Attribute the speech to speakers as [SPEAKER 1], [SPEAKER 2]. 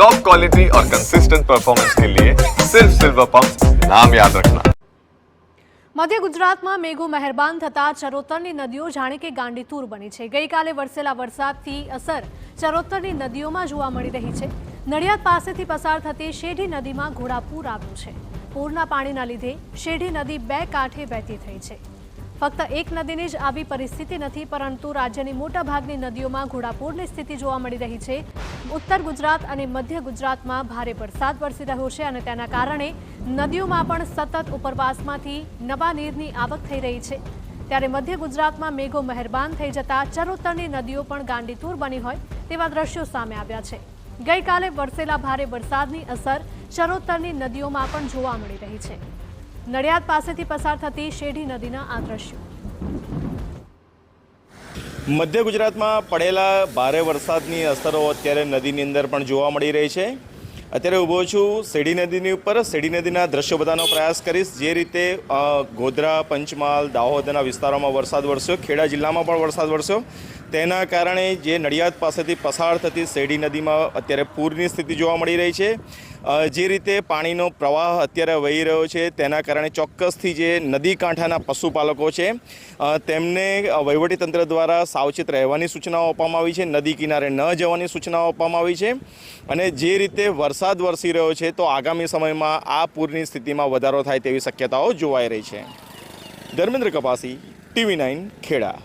[SPEAKER 1] Top quality और consistent performance के लिए सिर्फ सिल्वर पंप नाम याद रखना।
[SPEAKER 2] मध्य गुजरातમાં મેઘો મહેરબાન થતા ચરોતરની નદીઓ જાણે કે ગાંડીતુર બની છે। ગઈકાલે વરસેલા વરસાદથી અસર ચરોતરની નદીઓમાં જોવા મળી રહી છે। નડિયાદ પાસેથી પસાર થતી શેઢી નદીમાં ઘોડાપૂર આવ્યું છે। પૂરના પાણીના લીધે શેઢી નદી બે કાંઠે વહેતી થઈ છે। ફક્ત એક નદીની જ આવી પરિસ્થિતિ નથી, પરંતુ રાજ્યની મોટાભાગની નદીઓમાં ઘોડાપૂરની સ્થિતિ જોવા મળી રહી છે। ઉત્તર ગુજરાત અને મધ્ય ગુજરાતમાં ભારે વરસાદ વરસી રહ્યો છે અને તેના કારણે નદીઓમાં પણ સતત ઉપરવાસમાંથી નવા નીરની આવક થઈ રહી છે। ત્યારે મધ્ય ગુજરાતમાં મેઘો મહેરબાન થઈ જતા ચરોતરની નદીઓ પણ ગાંડીતુર બની હોય તેવા દ્રશ્યો સામે આવ્યા છે। ગઈકાલે વરસેલા ભારે વરસાદની અસર ચરોતરની નદીઓમાં પણ જોવા મળી રહી છે। નડિયાદ પાસેથી પસાર થતી શેઢી નદીના આ દ્રશ્યો।
[SPEAKER 3] મધ્ય ગુજરાતમાં પડેલા ભારે વરસાદની અસરો અત્યારે નદીની અંદર પણ જોવા મળી રહી છે। અત્યારે ઊભો છું શેઢી નદીની ઉપર। શેઢી નદીના દ્રશ્યો બતાવવાનો પ્રયાસ કરીશ। જે રીતે ગોધરા, પંચમહાલ, દાહોદના વિસ્તારોમાં વરસાદ વરસ્યો, ખેડા જિલ્લામાં પણ વરસાદ વરસ્યો, તેના કારણે જે નડિયાદ પાસેથી પસાર થતી શેઢી નદીમાં અત્યારે પૂરની સ્થિતિ જોવા મળી રહી છે। જે રીતે પાણીનો પ્રવાહ અત્યારે વહી રહ્યો છે તેના કારણે ચોક્કસથી જે નદી કાંઠાના પશુપાલકો છે તેમને વહીવટીતંત્ર દ્વારા સાવચેત રહેવાની સૂચનાઓ આપવામાં આવી છે। નદી કિનારે ન જવાની સૂચનાઓ આપવામાં આવી છે અને જે રીતે વરસાદ વરસી રહ્યો છે તો આગામી સમયમાં આ પૂરની સ્થિતિમાં વધારો થાય તેવી શક્યતાઓ જોવાઈ રહી છે। ધર્મેન્દ્ર કપાસી, TV9 ખેડા।